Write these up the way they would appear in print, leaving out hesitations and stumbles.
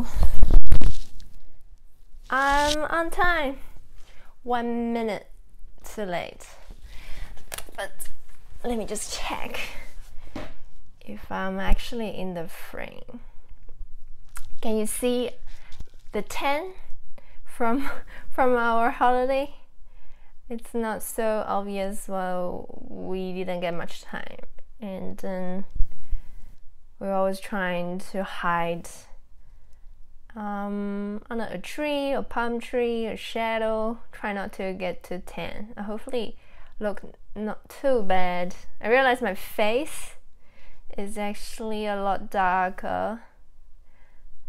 So I'm on time, 1 minute too late, but let me just check if I'm actually in the frame. Can you see the 10 from our holiday? It's not so obvious. Well, we didn't get much time, and then we're always trying to hide under a tree, a palm tree, a shadow. Try not to get to 10. Hopefully look not too bad. I realize my face is actually a lot darker.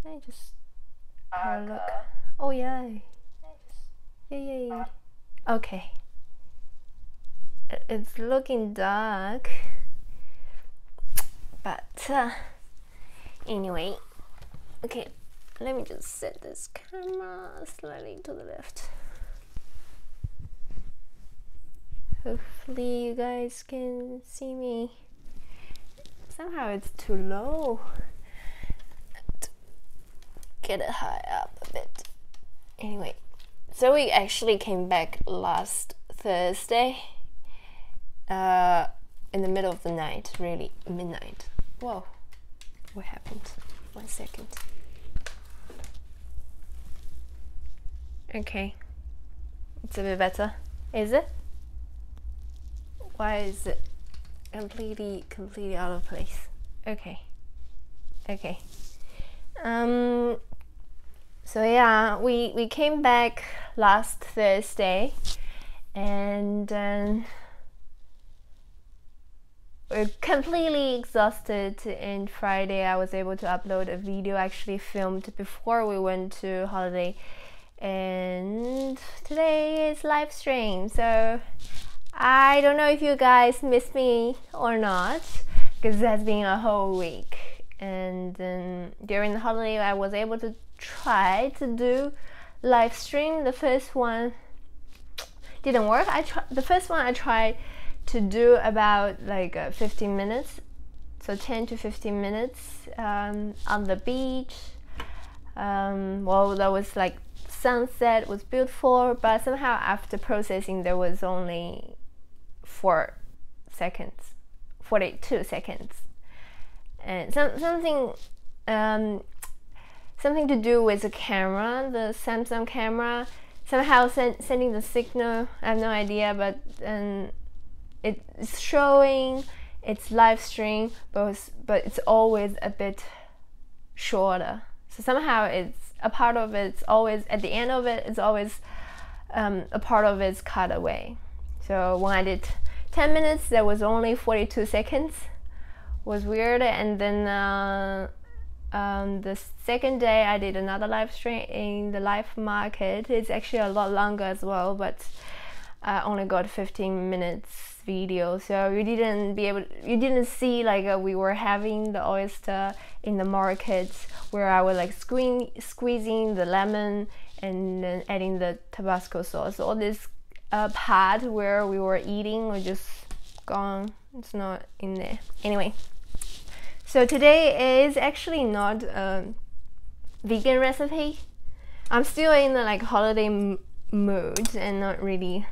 I just have a look. Oh yay. Yay. Okay. It's looking dark. But anyway, okay, let me just set this camera slightly to the left. Hopefully you guys can see me. Somehow it's too low. Get it high up a bit. Anyway, so we actually came back last Thursday in the middle of the night, really midnight. Whoa, what happened? 1 second. Okay, it's a bit better. Is it? Why is it completely out of place? Okay. So yeah, we came back last Thursday, and then we're completely exhausted, and Friday I was able to upload a video actually filmed before we went to holiday, and today is live stream. So I don't know if you guys miss me or not, because it has been a whole week, and then during the holiday I was able to try to do live stream. The first one didn't work. The first one I tried to do about like 15 minutes, so 10 to 15 minutes on the beach. Well, that was like sunset, was beautiful, but somehow after processing there was only 42 seconds, and something to do with the camera, the Samsung camera, somehow sending the signal. I have no idea, but it's showing it's live stream, but it's always a bit shorter. So somehow it's a part of it's always at the end of it. It's always a part of it's cut away. So when I did 10 minutes, there was only 42 seconds. Was weird. And then the second day I did another live stream in the live market. It's actually a lot longer as well, but I only got 15 minutes video, so you didn't see like we were having the oyster in the market, where I was like squeezing the lemon and then adding the Tabasco sauce. All this part where we were eating was just gone. It's not in there. Anyway, so today is actually not a vegan recipe. I'm still in the like holiday mood and not really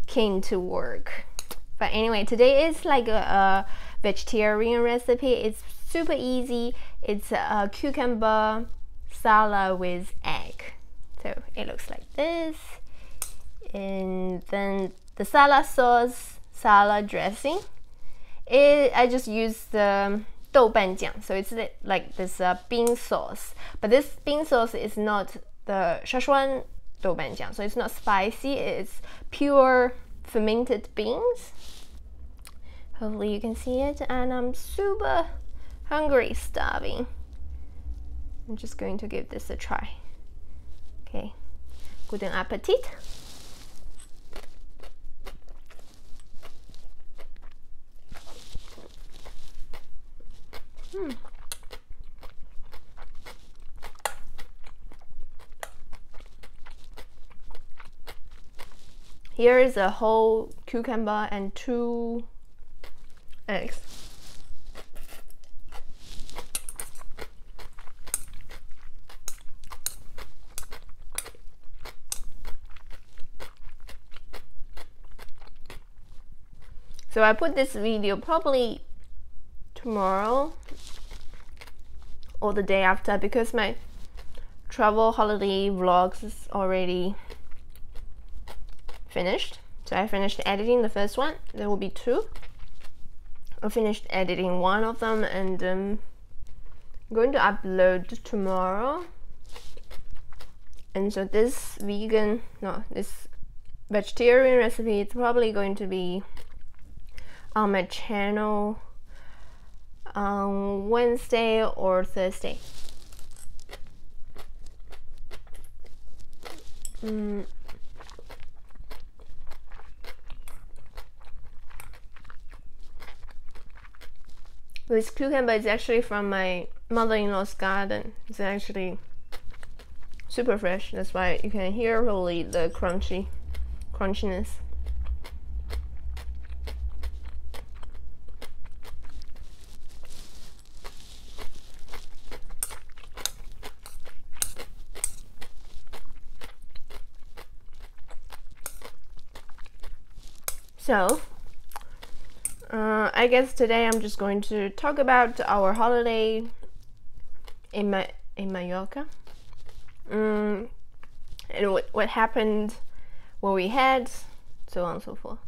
keen to work. But anyway, today is like a vegetarian recipe. It's super easy. It's a cucumber salad with egg. So it looks like this, and then the salad sauce, salad dressing, I just use the 豆瓣酱, so it's like this bean sauce, but this bean sauce is not the Sichuan 豆瓣酱, so it's not spicy. It's pure fermented beans. Hopefully you can see it, and I'm super hungry, starving. I'm just going to give this a try. Okay, guten Appetit. Here is a whole cucumber and 2 eggs. So I put this video probably tomorrow or the day after, because my travel holiday vlogs is already finished. So I finished editing the first one. There will be 2. I finished editing one of them, and I'm going to upload tomorrow. And so this vegetarian recipe, it's probably going to be on my channel on Wednesday or Thursday. This cucumber is actually from my mother-in-law's garden. It's actually super fresh. That's why you can hear really the crunchiness. So I guess today I'm just going to talk about our holiday in Mallorca, and what happened, what we had, so on and so forth.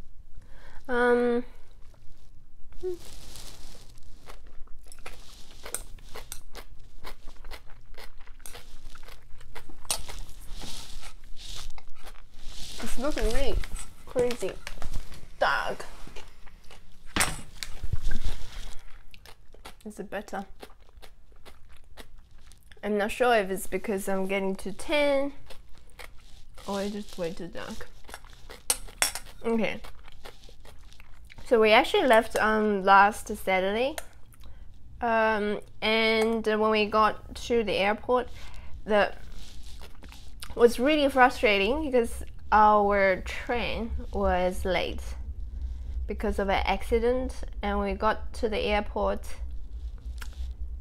It's looking really crazy dark. Is it better? I'm not sure if it's because I'm getting too tan or it's just way too dark. Okay. So we actually left last Saturday, and when we got to the airport, was really frustrating because our train was late because of an accident, and we got to the airport.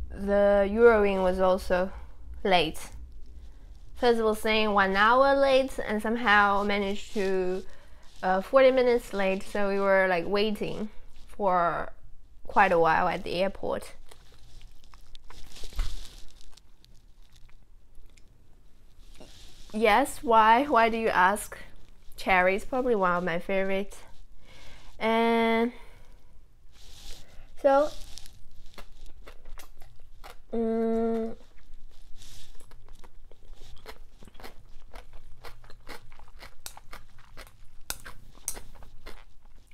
The Eurowing was also late. First it was saying 1 hour late, and somehow managed to 40 minutes late, so we were like waiting for quite a while at the airport. Yes, why? Why do you ask? Cherry is probably one of my favorites. And so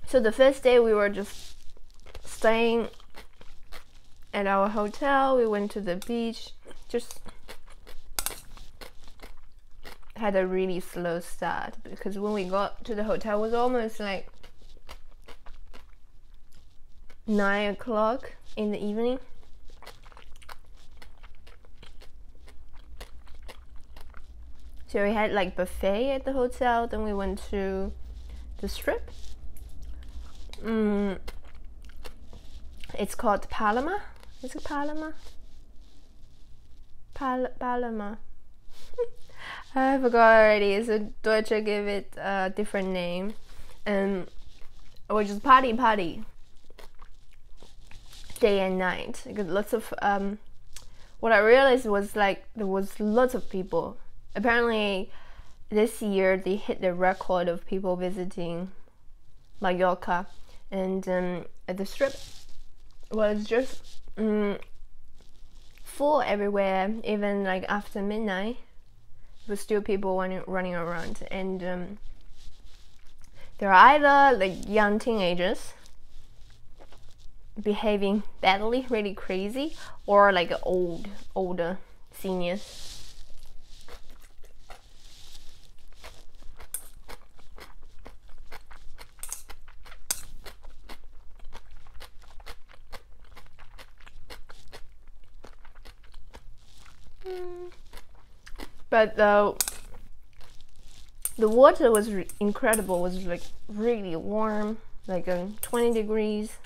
so the first day we were just staying at our hotel. We went to the beach, just had a really slow start because when we got to the hotel it was almost like 9 o'clock in the evening. So we had like buffet at the hotel, then we went to the strip. It's called Palma. Is it Palma? Palma. I forgot already. So Deutsche gave it a different name, and which is party day and night. Because lots of what I realized was like there was lots of people. Apparently this year they hit the record of people visiting Mallorca, and at the strip was just full everywhere. Even like after midnight there were still people running around, and there are either like young teenagers behaving badly, really crazy, or like older seniors. But the water was incredible. It was like really warm, like 20 degrees,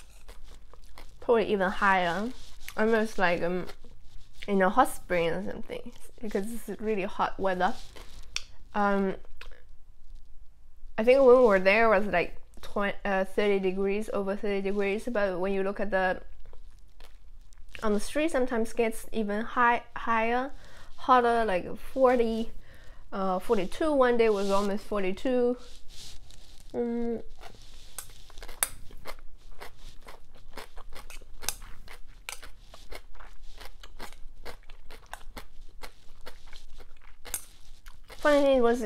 probably even higher, almost like in a hot spring or something, because it's really hot weather. I think when we were there it was like 30 degrees, over 30 degrees, but when you look at on the street, sometimes gets even higher, hotter, like 40, 42. One day was almost 42. Funny thing was,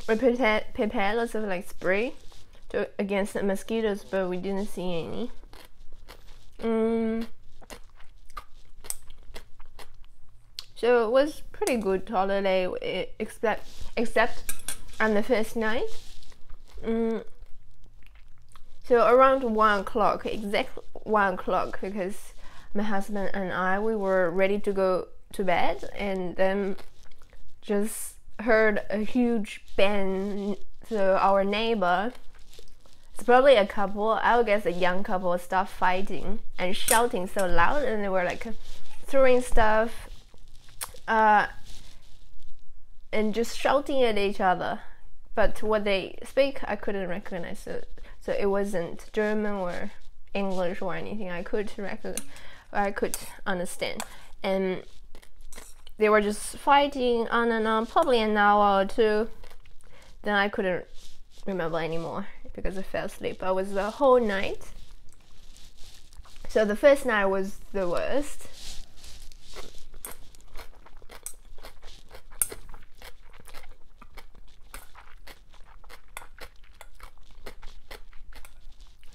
we prepared lots of like spray against the mosquitoes, but we didn't see any. So it was pretty good holiday, except on the first night. So around 1 o'clock, exact 1 o'clock, because my husband and I, we were ready to go to bed, and then just heard a huge bang. So our neighbor, it's probably a couple, I would guess a young couple, start fighting and shouting so loud, and they were like throwing stuff and just shouting at each other. But what they speak, I couldn't recognize it. So it wasn't German or English or anything. I could understand. And they were just fighting on and on, probably an hour or two. Then I couldn't remember anymore because I fell asleep. I was the whole night. So the first night was the worst.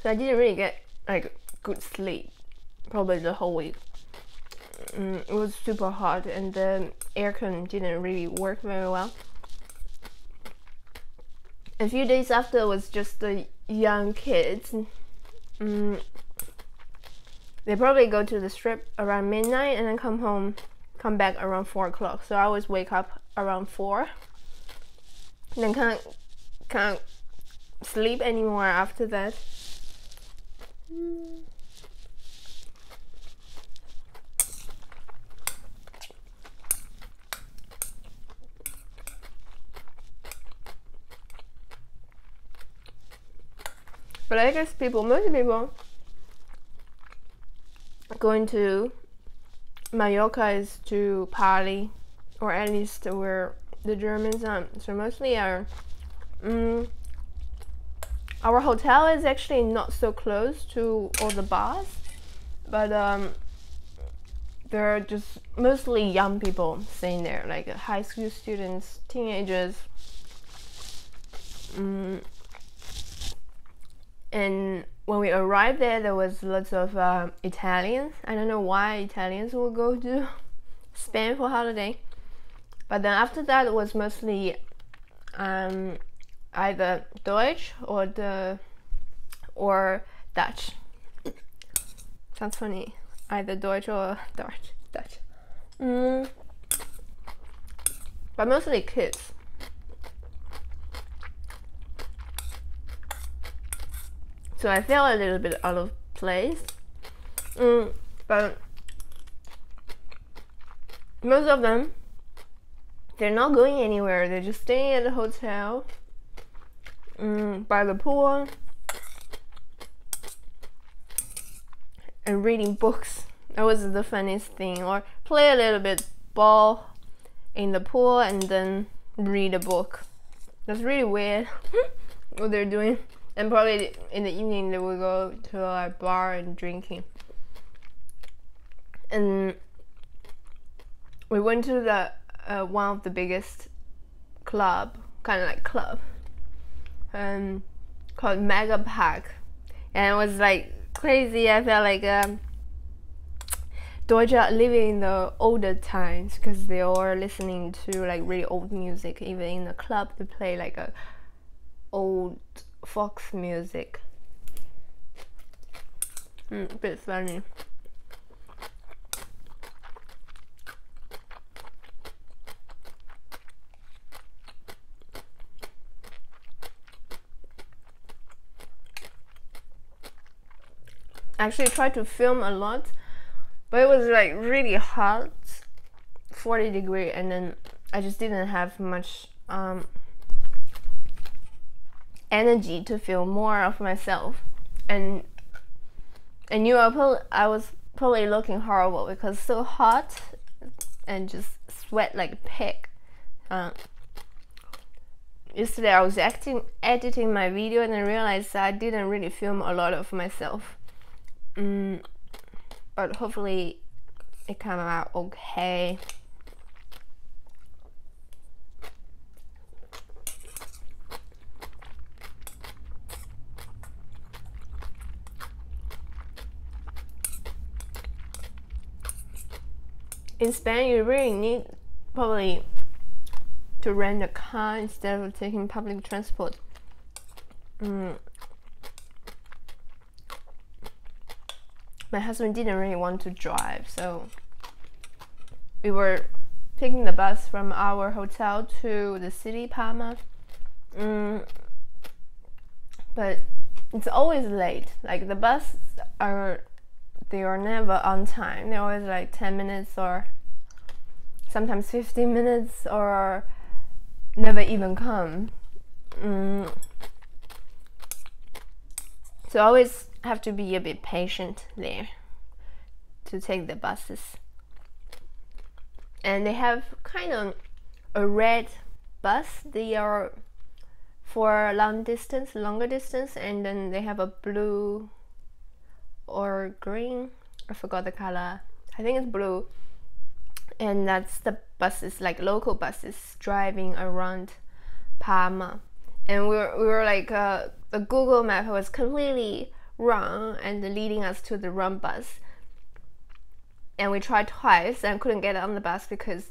So I didn't really get like good sleep, probably the whole week. It was super hot, and the aircon didn't really work very well. A few days after was just the young kids. They probably go to the strip around midnight and then come back around 4 o'clock. So I always wake up around 4, and then can't sleep anymore after that. But I guess most people going to Mallorca is to party, or at least where the Germans are. So mostly our hotel is actually not so close to all the bars, but there are just mostly young people staying there, like high school students, teenagers. And when we arrived there was lots of Italians. I don't know why Italians will go to Spain for holiday, but then after that it was mostly either Deutsch or Dutch. Sounds funny. Either Deutsch or Dutch. But mostly kids. So I felt a little bit out of place. But most of them, they're not going anywhere. They're just staying at the hotel, by the pool, and reading books. That was the funniest thing. Or play a little bit ball in the pool and then read a book. That's really weird what they're doing. And probably in the evening they will go to a bar and drinking. And we went to the one of the biggest club, kind of like club, called Mega Park, and it was like crazy. I felt like Deutsche living in the older times, because they all are listening to like really old music. Even in the club they play like a old Fox music. A bit funny. Actually tried to film a lot, but it was like really hot, 40 degree, and then I just didn't have much energy to feel more of myself. And I was probably looking horrible because so hot and just sweat like a pig. Yesterday I was editing my video and I realized I didn't really film a lot of myself. But hopefully it came out okay. In Spain, you really need probably to rent a car instead of taking public transport. My husband didn't really want to drive, so we were taking the bus from our hotel to the city, Palma. But it's always late. Like the buses they are never on time. They're always like 10 minutes or sometimes 15 minutes or never even come. So I always have to be a bit patient there to take the buses. And they have kind of a red bus. They are for longer distance, and then they have a blue or green, I forgot the color, I think it's blue, and that's the buses, like local buses driving around Palma. And we were like the Google map was completely wrong and leading us to the wrong bus, and we tried twice and couldn't get on the bus because,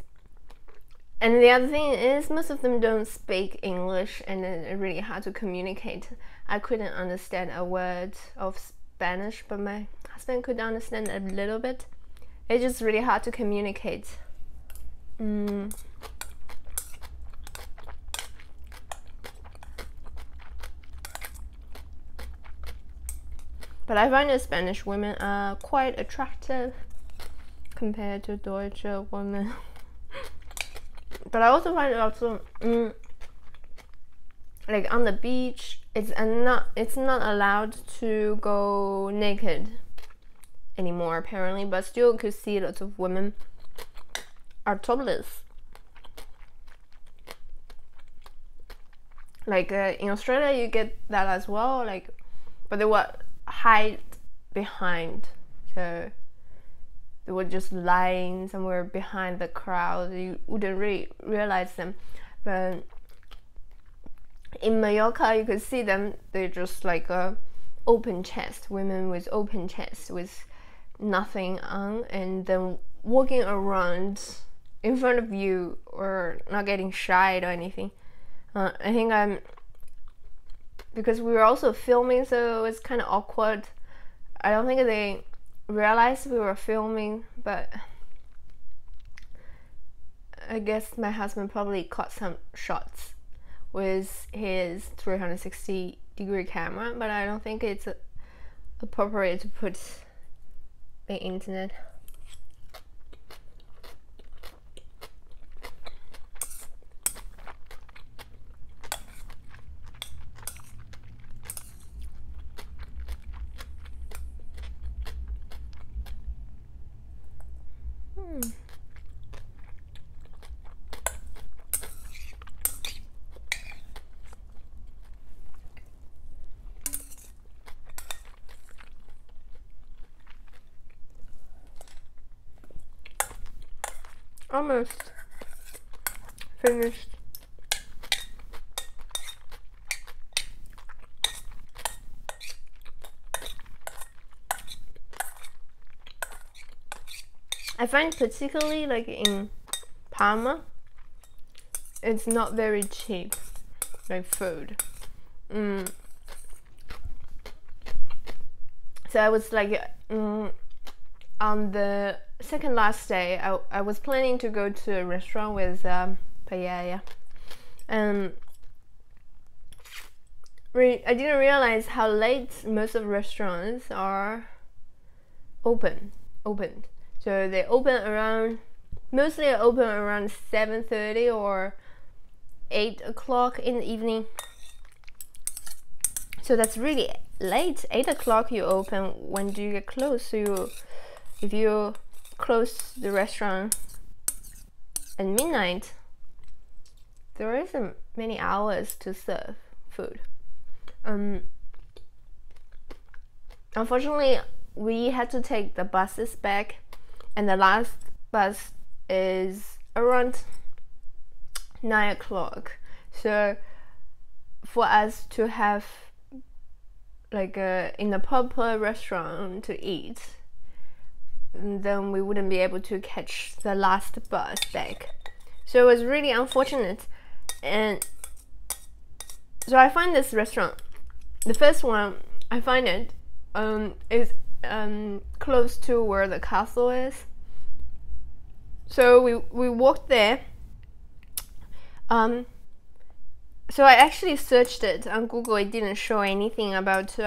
and the other thing is most of them don't speak English and it's really hard to communicate. I couldn't understand a word of Spanish, but my husband could understand a little bit. It's just really hard to communicate. But I find the Spanish women are quite attractive compared to Deutsche women. But I also find like on the beach, it's not allowed to go naked anymore apparently, but still you could see lots of women are topless. Like in Australia you get that as well, like, but they would hide behind, so they were just lying somewhere behind the crowd. You wouldn't really realize them. But in Mallorca, you could see them. They're just like a open chest, women with open chest with nothing on, and then walking around in front of you or not getting shy or anything. I think because we were also filming, so it's kind of awkward. I don't think they realized we were filming, but I guess my husband probably caught some shots with his 360-degree camera, but I don't think it's appropriate to put the internet. Almost finished. I find particularly like in Palma, it's not very cheap, like food. So I was like, on the second last day, I was planning to go to a restaurant with paella, and I didn't realize how late most of the restaurants are opened. So they mostly open around 7:30 or 8 o'clock in the evening. So that's really late. 8 o'clock you open. When do you get closed? So if you close the restaurant at midnight, there isn't many hours to serve food. Unfortunately, we had to take the buses back, and the last bus is around 9 o'clock. So for us to have like in a proper restaurant to eat, then we wouldn't be able to catch the last bus back. So it was really unfortunate. And so I find this restaurant, the first one I find it is close to where the castle is. So we walked there. So I actually searched it on Google. It didn't show anything about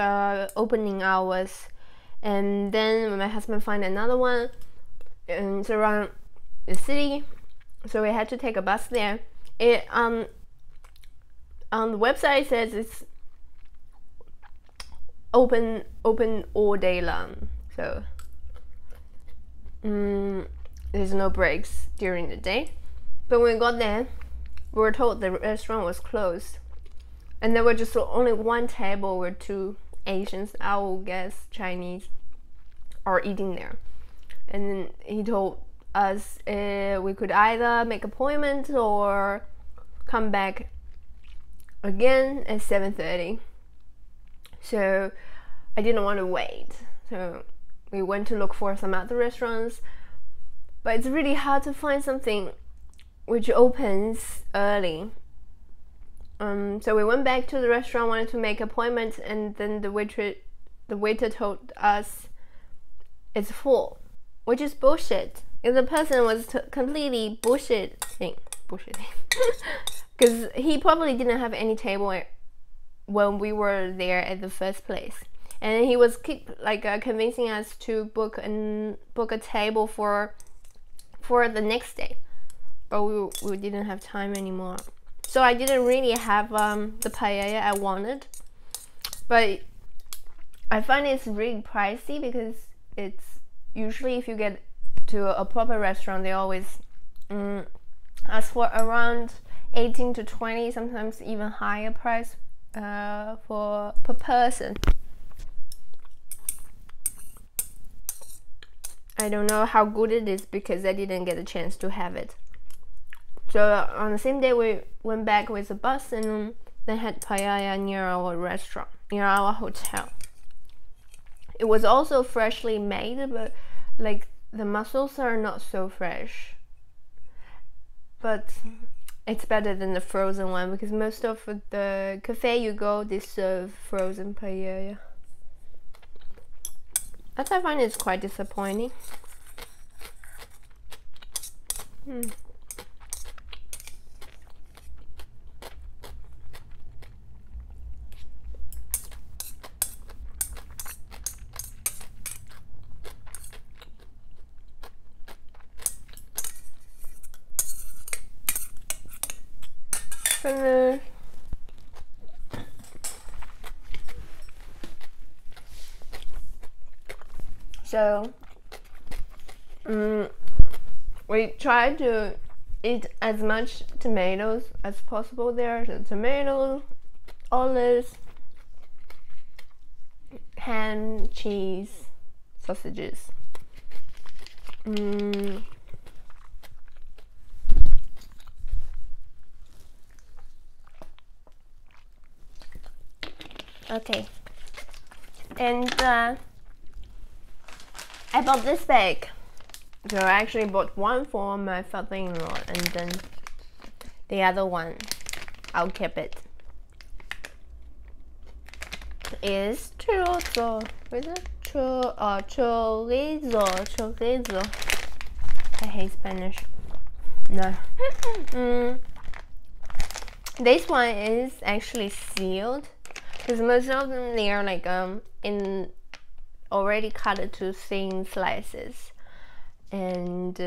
opening hours. And then my husband found another one, and it's around the city. So we had to take a bus there. It on the website it says it's open all day long. So there's no breaks during the day. But when we got there, we were told the restaurant was closed, and there were just only one table where 2 Asians, I will guess Chinese, are eating there. And then he told us we could either make appointment or come back again at 7:30. So I didn't want to wait, so we went to look for some other restaurants, but it's really hard to find something which opens early. So we went back to the restaurant, wanted to make appointment, and then the waiter told us it's full, which is bullshit. And the person was completely bullshitting, because he probably didn't have any table when we were there at the first place, and he was convincing us to book a table for the next day, but we didn't have time anymore. So I didn't really have the paella I wanted, but I find it's really pricey, because it's usually, if you get to a proper restaurant, they always ask for around 18 to 20, sometimes even higher price per person. I don't know how good it is because I didn't get a chance to have it. So on the same day we went back with the bus, and they had paella near our restaurant, near our hotel. It was also freshly made, but like the mussels are not so fresh. But it's better than the frozen one, because most of the cafe you go, they serve frozen paella. That I find is quite disappointing. So we tried to eat as much tomatoes as possible there. So tomatoes, olives, ham, cheese, sausages. Okay, and I bought this bag. So I actually bought one for my father-in-law, and then the other one, I'll keep it. Is chorizo. What is it? Chorizo. I hate Spanish. No. This one is actually sealed, because most of them, they are like in already cut into thin slices, and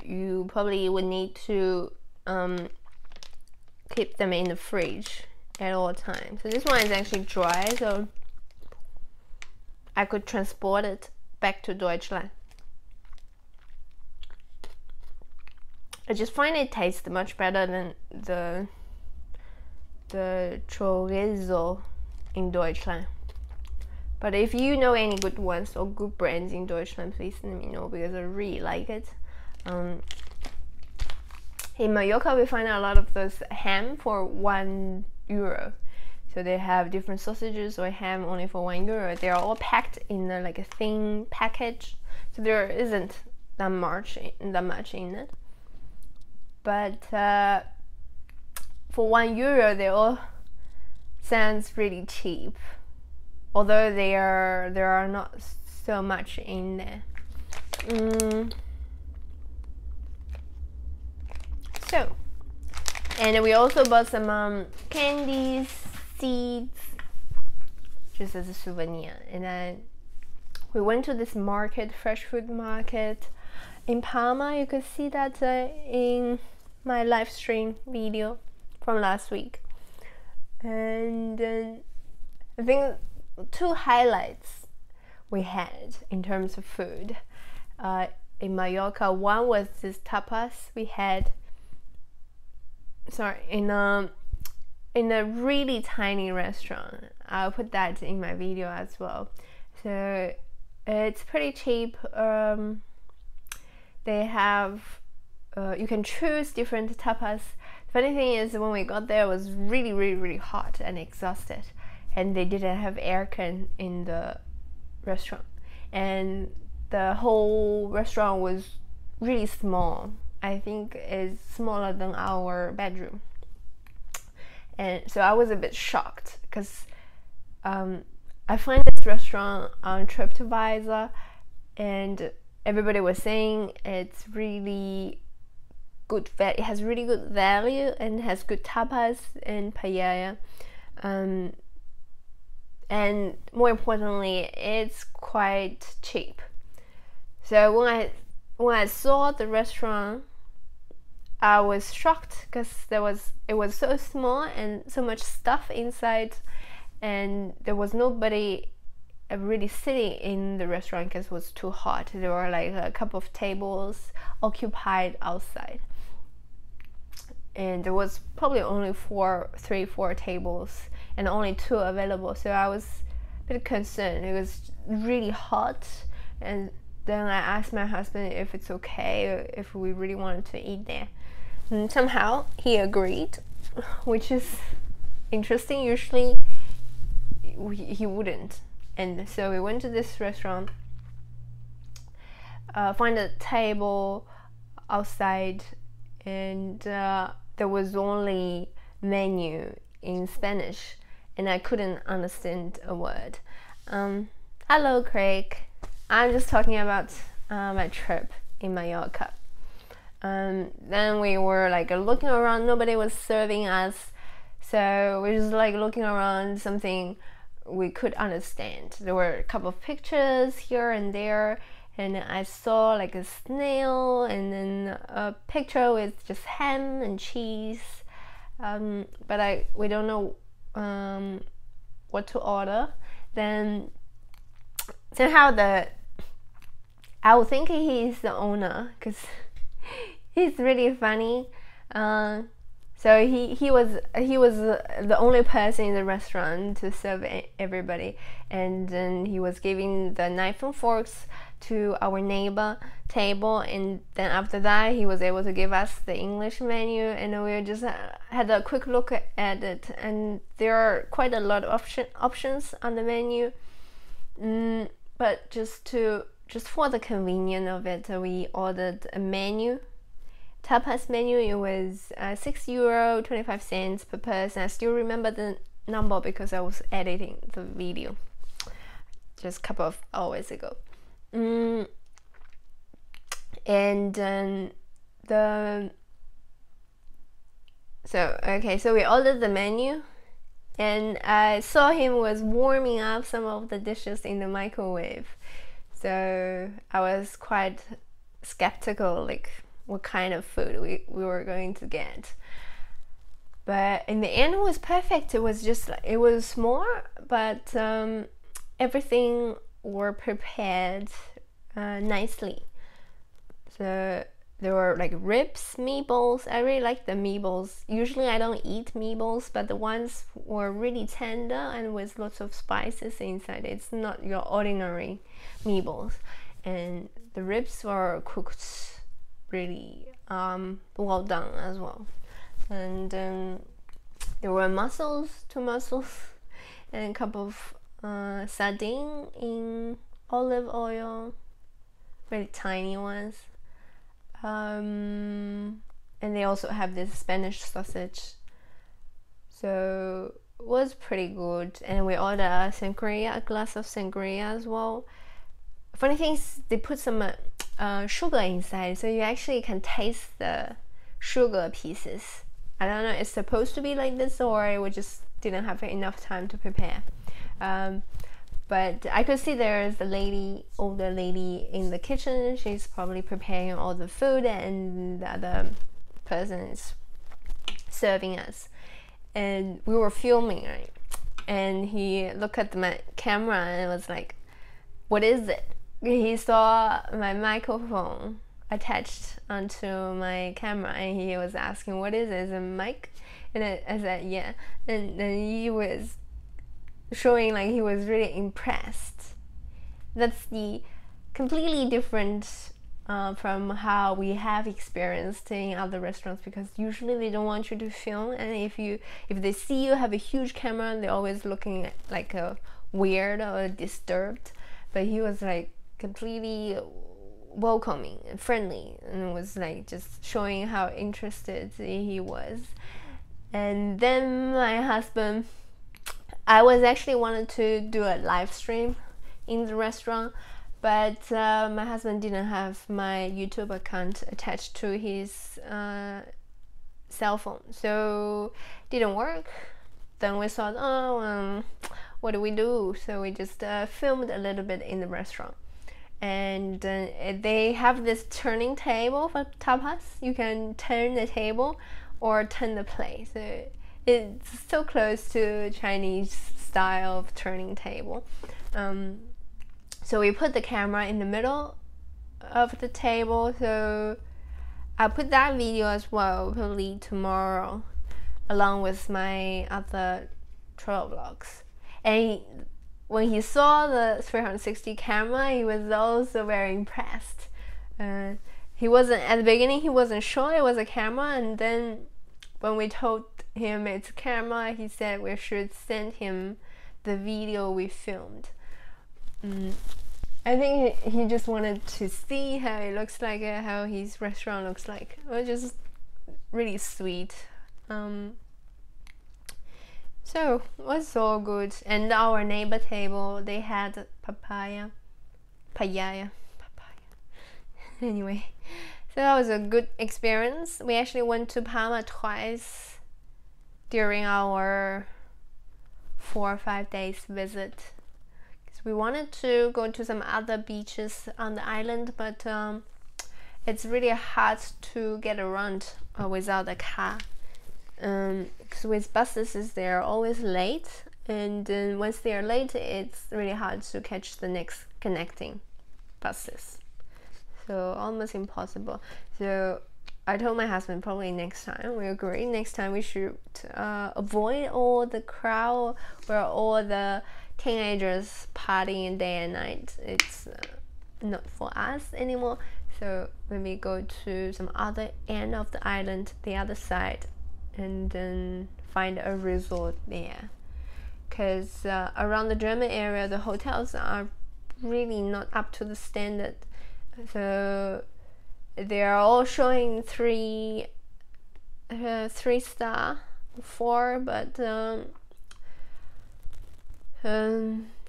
you probably would need to keep them in the fridge at all times. So this one is actually dry, so I could transport it back to Deutschland. I just find it tastes much better than the chorizo in Deutschland. But if you know any good ones or good brands in Deutschland, please let me know, because I really like it. In Mallorca, we find a lot of this ham for €1. So they have different sausages or ham only for €1. They are all packed in like a thin package, so there isn't that much in it. But for €1, they all sounds really cheap, although there are not so much in there. So, and we also bought some candies, seeds, just as a souvenir. And then we went to this market, fresh food market in Palma. You could see that in my live stream video from last week. And I think 2 highlights we had in terms of food in Mallorca. One was this tapas we had. Sorry, in a really tiny restaurant. I'll put that in my video as well. So it's pretty cheap. They have you can choose different tapas. Funny thing is, when we got there, it was really hot and exhausted, and they didn't have aircon in the restaurant, and the whole restaurant was really small. I think it's smaller than our bedroom, and so I was a bit shocked, because I find this restaurant on TripAdvisor, and everybody was saying it's really good. It has really good value and has good tapas and paella, and more importantly, it's quite cheap. So when I saw the restaurant, I was shocked, because it was so small and so much stuff inside, and there was nobody really sitting in the restaurant because it was too hot. There were like a couple of tables occupied outside, and there was probably only 4 tables and only 2 available. So I was a bit concerned. It was really hot, and then I asked my husband if it's okay if we really wanted to eat there. And somehow he agreed, which is interesting. Usually he wouldn't. And so we went to this restaurant, find a table outside, and there was only menu in Spanish, and I couldn't understand a word. Hello, Craig. I'm just talking about my trip in Mallorca. Then we were like looking around. Nobody was serving us, so we were just like looking around, something we could understand. There were a couple of pictures here and there, and I saw like a snail, and then a picture with just ham and cheese, but we don't know what to order. Then somehow I was thinking he's the owner, because he's really funny. So he was the only person in the restaurant to serve everybody, and then he was giving the knife and forks to our neighbor table, and then after that he was able to give us the English menu, and we just had a quick look at it, and there are quite a lot of options on the menu, but just for the convenience of it, we ordered a menu. Tapas menu. It was €6.25 per person. I still remember the number because I was editing the video just a couple of hours ago. And so we ordered the menu, and I saw him was warming up some of the dishes in the microwave, so I was quite skeptical, like what kind of food we were going to get. but in the end it was perfect. It was just like, it was small, but everything were prepared nicely. So there were like ribs, meatballs. I really like the meatballs. Usually I don't eat meatballs, but the ones were really tender and with lots of spices inside. It's not your ordinary meatballs. And the ribs were cooked really well done as well. And there were two mussels, and a cup of sardine in olive oil, really tiny ones. And they also have this Spanish sausage, so it was pretty good. And we ordered a glass of sangria as well. Funny thing is, they put some sugar inside, so you actually can taste the sugar pieces. I don't know, it's supposed to be like this, or we just didn't have enough time to prepare. But I could see there's a older lady in the kitchen. She's probably preparing all the food, and the other person is serving us. And we were filming, right? And he looked at my camera and was like, "What is it?" He saw my microphone attached onto my camera, and he was asking, "What is it? Is it a mic?" And I said, "Yeah." And then he was showing like he was really impressed. That's the completely different from how we have experienced in other restaurants, because usually they don't want you to film, and if they see you have a huge camera, they're always looking like a weird or disturbed. But he was like completely welcoming and friendly, and was like just showing how interested he was. And then my husband, I was actually wanted to do a live stream in the restaurant, but my husband didn't have my YouTube account attached to his cell phone, so it didn't work. Then we thought, what do we do? So we just filmed a little bit in the restaurant. And they have this turning table for tapas. You can turn the table or turn the plate. So it's so close to Chinese style of turning table. So we put the camera in the middle of the table. So I'll put that video as well, probably tomorrow, along with my other travel vlogs. And when he saw the 360 camera, he was also very impressed. He wasn't, at the beginning, he wasn't sure it was a camera, and then when we told him it's a camera, he said we should send him the video we filmed. I think he just wanted to see how it looks like, how his restaurant looks like. It was just really sweet. So it was all good. And our neighbor table, they had papaya. Anyway, so that was a good experience. We actually went to Palma twice during our 4 or 5 days visit, because we wanted to go to some other beaches on the island, but it's really hard to get around without a car. Because with buses, they're always late, and once they are late, it's really hard to catch the next connecting buses. So almost impossible. So I told my husband, probably next time, we agree, next time we should avoid all the crowd where all the teenagers partying day and night. It's not for us anymore. So when we go to some other end of the island, the other side, and then find a resort there, because around the German area, the hotels are really not up to the standard. So they are all showing 3 star, 4, but to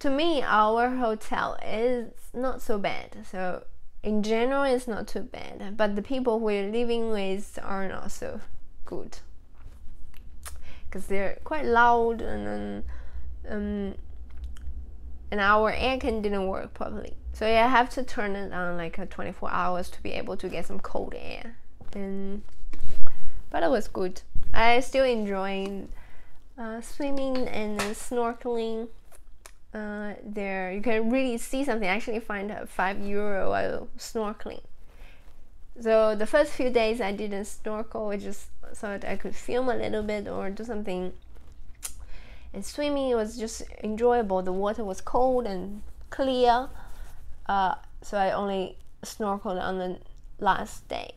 me, our hotel is not so bad. So in general, it's not too bad, but the people we're living with are not so good, because they're quite loud, and our aircon didn't work properly. So yeah, I have to turn it on like 24 hours to be able to get some cold air. But it was good. I still enjoy swimming and snorkeling. There you can really see something. I actually find €5 while snorkeling. So the first few days I didn't snorkel, I just thought I could film a little bit or do something. And swimming was just enjoyable. The water was cold and clear, so I only snorkeled on the last day.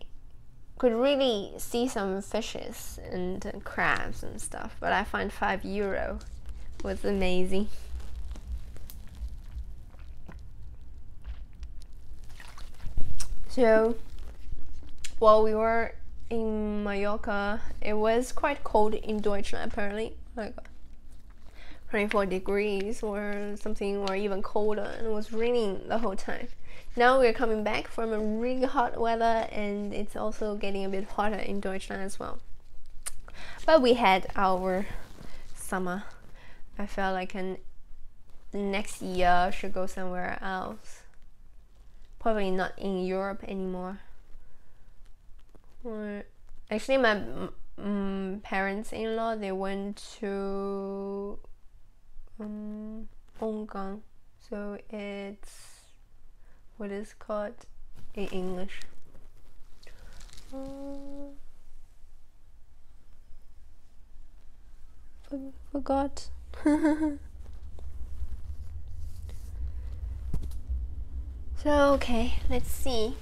Could really see some fishes and crabs and stuff, but I find €5 was amazing. So while we were in Mallorca, it was quite cold in Deutschland apparently, like 24 degrees or something, or even colder, and it was raining the whole time. Now we're coming back from a really hot weather, and it's also getting a bit hotter in Deutschland as well. But we had our summer. I felt like next year I should go somewhere else. Probably not in Europe anymore. Actually, my parents-in-law, they went to Hong, so it's what is called in English. Forgot. So okay, let's see.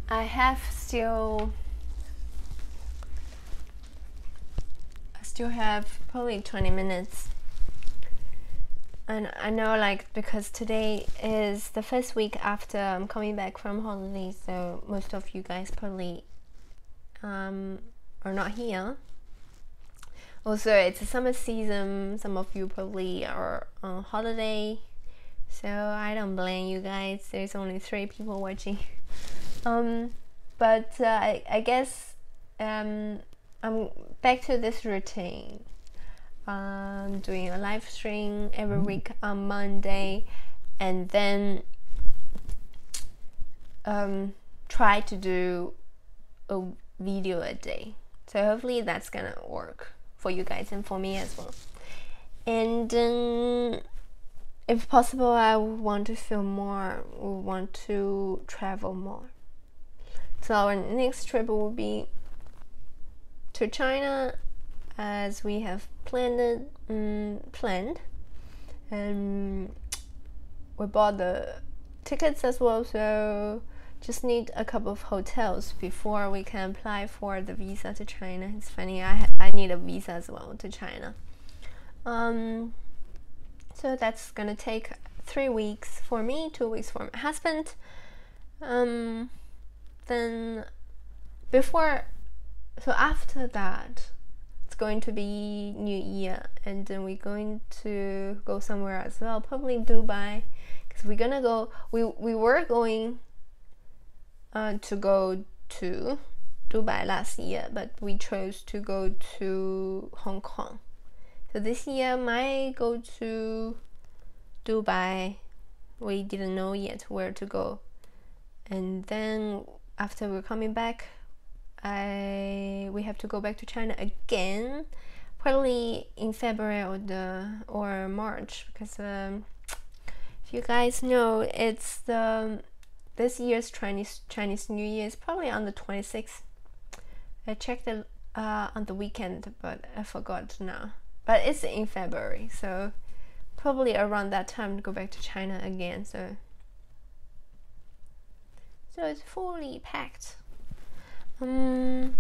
I still have probably 20 minutes. And I know, like, because today is the first week after I'm coming back from holiday, so most of you guys probably are not here. Also, it's a summer season. Some of you probably are on holiday, so I don't blame you guys. There's only 3 people watching. But I guess I'm back to this routine. Doing a live stream every week on Monday, and then try to do a video a day. So hopefully that's gonna work for you guys and for me as well. And if possible, I want to film more, want to travel more. So our next trip will be to China, as we have planned, and we bought the tickets as well, so just need a couple of hotels before we can apply for the visa to China. It's funny, I need a visa as well to China. So that's gonna take 3 weeks for me, 2 weeks for my husband. Then after that, it's going to be New Year, and then we're going to go somewhere as well, probably Dubai, because we're gonna go. We were going to go to Dubai last year, but we chose to go to Hong Kong. So this year might go to Dubai. We didn't know yet where to go, and then after we're coming back, we have to go back to China again, probably in February or March, because if you guys know, it's this year's Chinese New Year is probably on the 26th. I checked it on the weekend, but I forgot now. But it's in February, so probably around that time to go back to China again. So it's fully packed. And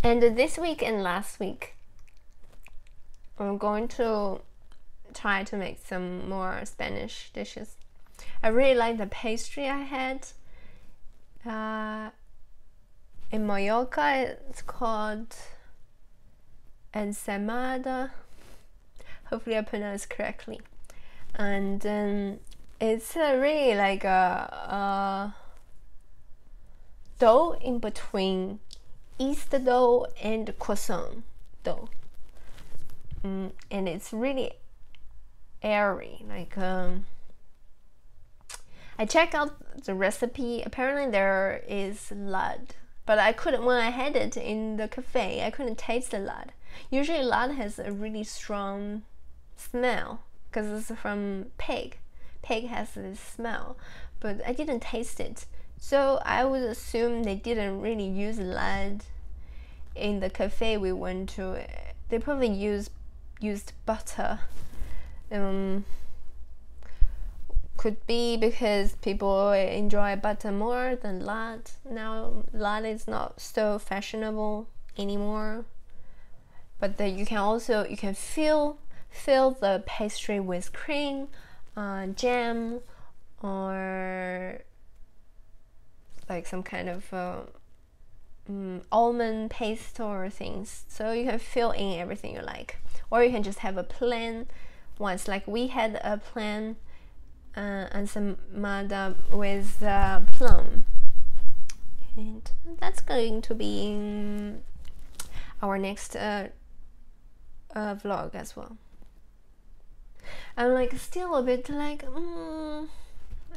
this week and last week, I'm going to try to make some more Spanish dishes. I really like the pastry I had in Mallorca. It's called ensaimada. Hopefully I pronounced correctly. And it's really like a dough in between Easter dough and croissant dough, and it's really airy. Like I checked out the recipe. Apparently there is lard But I couldn't, when I had it in the cafe, I couldn't taste the lard. Usually lard has a really strong smell because it's from pig. Pig has this smell, but I didn't taste it. So I would assume they didn't really use lard in the cafe we went to. They probably used butter. Could be because people enjoy butter more than lard. Now lard is not so fashionable anymore. But you can fill the pastry with cream, jam, or like some kind of almond paste or things. So you can fill in everything you like, or you can just have a plain ones. Like we had a plain ensaimada with plum, and that's going to be in our next vlog as well. I'm like still a bit like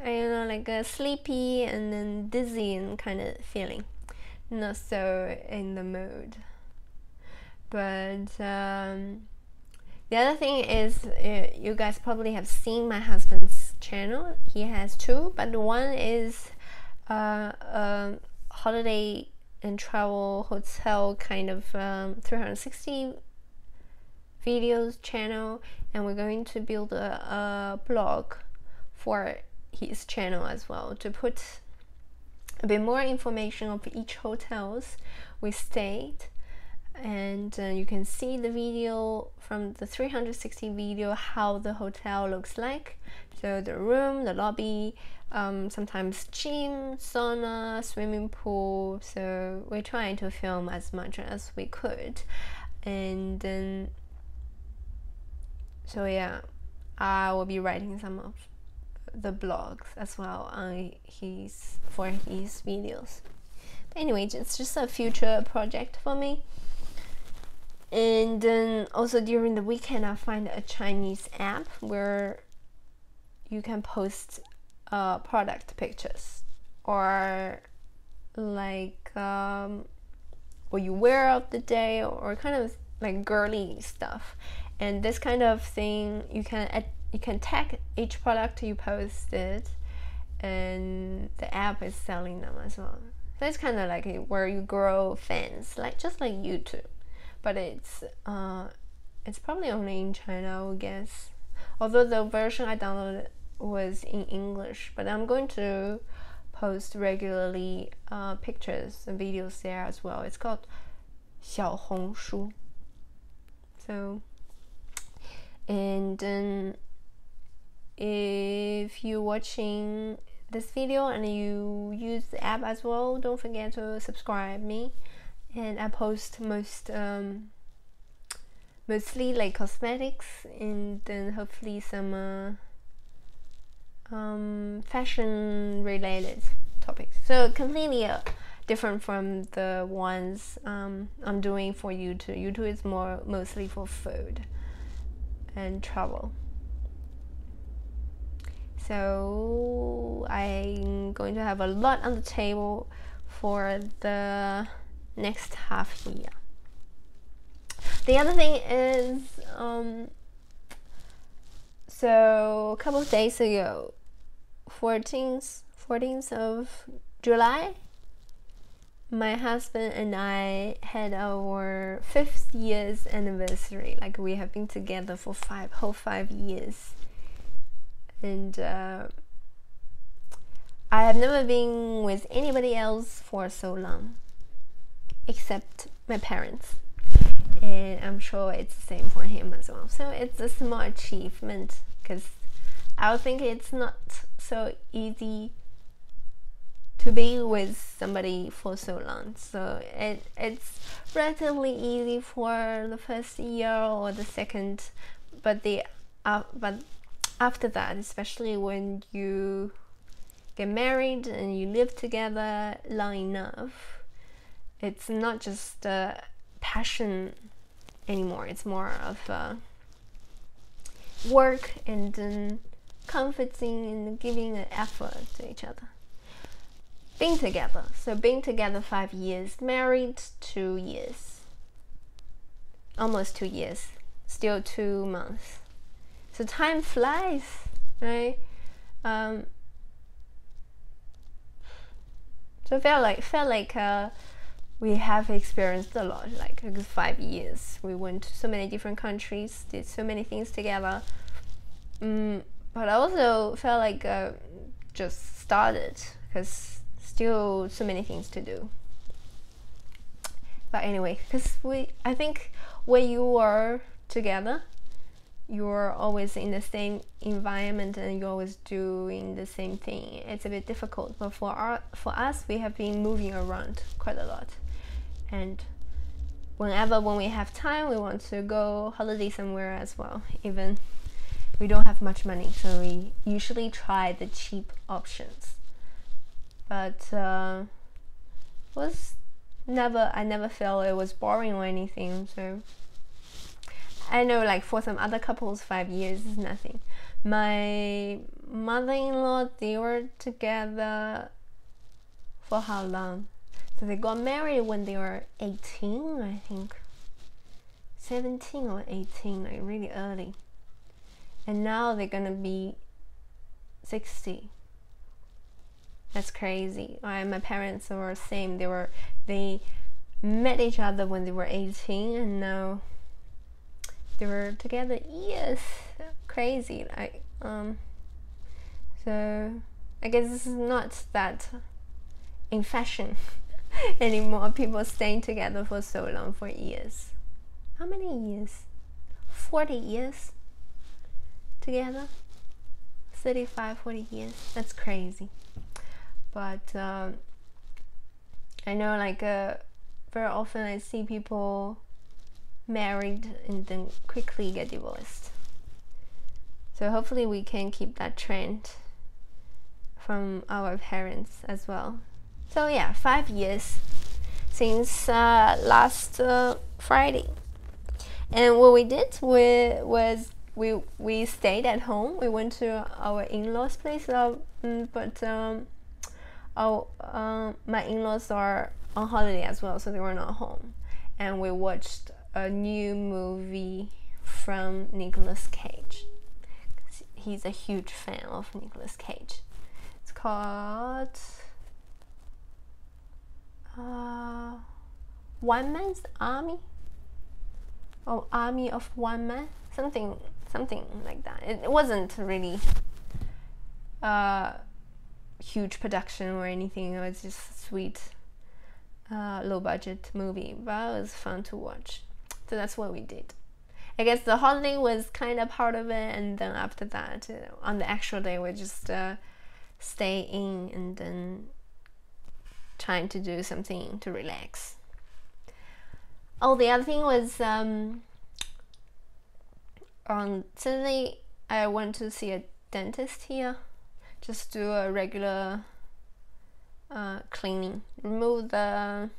like sleepy and then dizzy and kind of feeling, not so in the mood. But the other thing is, you guys probably have seen my husband's channel. He has two, but one is holiday and travel hotel kind of 360 videos channel, and we're going to build a blog for his channel as well, to put a bit more information of each hotels we stayed, and you can see the video from the 360 video how the hotel looks like. So the room, the lobby, sometimes gym, sauna, swimming pool. So we're trying to film as much as we could, and then so yeah, I will be writing some of the blogs as well on for his videos. But anyway, it's just a future project for me. And then also during the weekend, I find a Chinese app where you can post product pictures, or like what you wear of the day, or kind of like girly stuff. And this kind of thing, you can tag each product you posted, and the app is selling them as well. So it's kind of like where you grow fans, like just like YouTube. But it's probably only in China, I would guess. Although the version I downloaded was in English, but I'm going to post regularly pictures and videos there as well. It's called 小红书. So, and then if you're watching this video and you use the app as well, don't forget to subscribe me. And I post mostly like cosmetics, and then hopefully some fashion related topics. So completely different from the ones I'm doing for YouTube. YouTube is mostly for food and travel. So I'm going to have a lot on the table for the next half year. The other thing is, so a couple of days ago, 14th of July, my husband and I had our 5th year's anniversary. Like, we have been together for whole 5 years. And I have never been with anybody else for so long, except my parents. And I'm sure it's the same for him as well. So it's a small achievement, because I would think it's not so easy to be with somebody for so long. So it's relatively easy for the first year or the second, but after that, especially when you get married and you live together long enough, it's not just passion anymore. It's more of work and comforting and giving an effort to each other. being together. So being together 5 years, married 2 years, almost 2 years, still 2 months. So time flies, right? So felt like we have experienced a lot. Like 5 years, we went to so many different countries, did so many things together. But I also felt like just started, because still so many things to do. But anyway, because I think when you are together, you're always in the same environment and you're always doing the same thing. It's a bit difficult, but for us, we have been moving around quite a lot, and when we have time, we want to go holiday somewhere as well. Even we don't have much money, so we usually try the cheap options. But I never felt it was boring or anything. So I know, like, for some other couples, 5 years is nothing. My mother-in-law, they were together for how long? So they got married when they were 18, I think. 17 or 18, like really early. And now they're gonna be 60. That's crazy. My parents were same. They met each other when they were 18, and now they were together. Yes, crazy. So I guess this is not that in fashion anymore. People staying together for so long, for years. How many years? 40 years together. 35, 40 years. That's crazy. But I know, like, very often I see people married and then quickly get divorced. So hopefully we can keep that trend from our parents as well. So yeah, 5 years since last Friday. And what we did was we stayed at home. We went to our in-laws' place, but my in-laws are on holiday as well, so they were not home. And we watched a new movie from Nicolas Cage. He's a huge fan of Nicolas Cage. It's called One Man's Army, or Army of One Man, something like that. It wasn't really huge production or anything. It was just a sweet low budget movie, but it was fun to watch. So that's what we did. I guess the holiday was kind of part of it, and then after that, on the actual day, we just stay in and then trying to do something to relax. Oh, the other thing was on Saturday I went to see a dentist here, just do a regular cleaning, remove the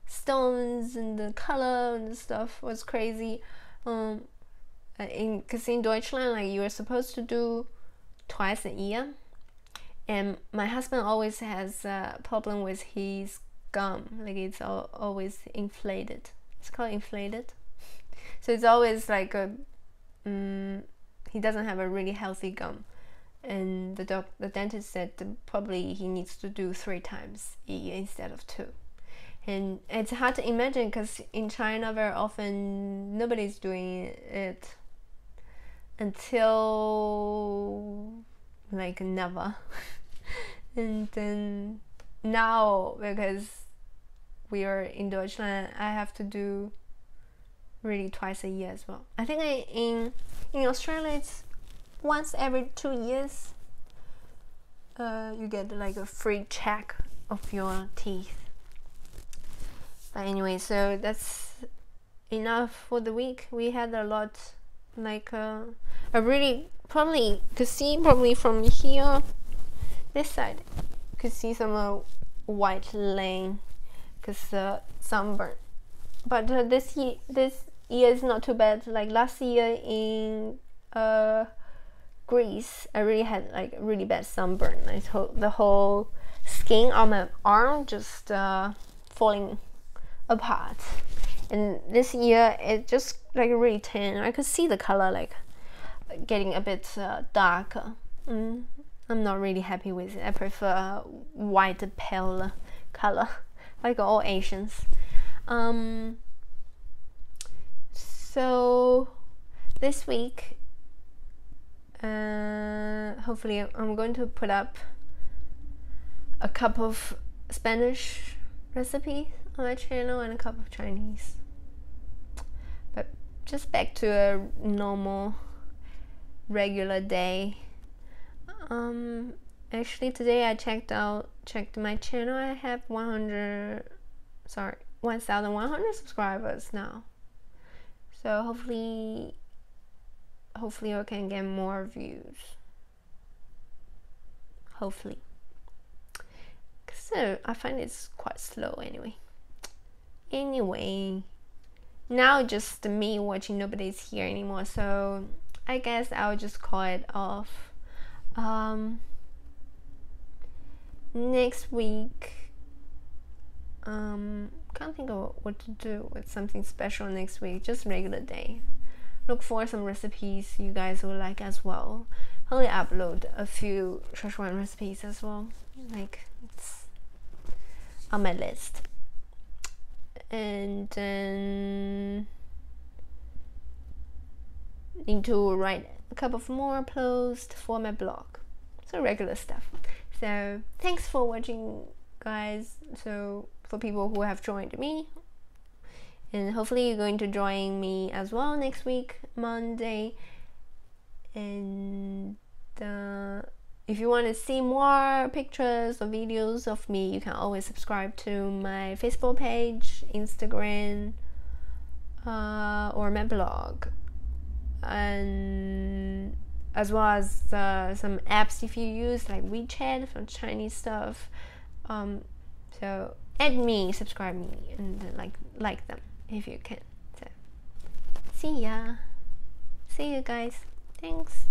stones and the color and the stuff. Was crazy. Because in Deutschland, like, you are supposed to do twice a year, and my husband always has a problem with his gum. Like, it's always inflated. It's called inflated. So it's always like he doesn't have a really healthy gum, and the dentist said probably he needs to do 3 times a year instead of 2. And it's hard to imagine, because in China very often nobody's doing it until like never. And then now, because we are in Deutschland, I have to do really twice a year as well. I think in Australia it's once every 2 years. You get like a free check of your teeth. But anyway, so that's enough for the week. We had a lot, like a really, probably could see from here, this side, could see some white line, because sunburn. But this year is not too bad. Like last year in Greece, I really had like really bad sunburn. The whole skin on my arm just falling apart. And this year it just like really tan. I could see the color like getting a bit darker. I'm not really happy with it. I prefer white pale color like all Asians. So this week hopefully I'm going to put up a couple of Spanish recipes on my channel and a couple of Chinese, but just back to a normal regular day. Actually today I checked my channel. I have 1,100 subscribers now, so hopefully I can get more views, hopefully, so I find it's quite slow anyway. Now just me watching, nobody's here anymore, so I guess I'll just call it off. Next week, can't think of what to do with something special next week. Just regular day. Look for some recipes you guys will like as well. I'll upload a few Sichuan recipes as well. Like, it's on my list. And then need to write a couple of more posts for my blog. So regular stuff. So thanks for watching, guys. So for people who have joined me, and hopefully you're going to join me as well next week, Monday. And if you want to see more pictures or videos of me, you can always subscribe to my Facebook page, Instagram, or my blog, and as well as some apps if you use, like WeChat for Chinese stuff. So add me, subscribe me, and like them if you can. So see you guys. Thanks.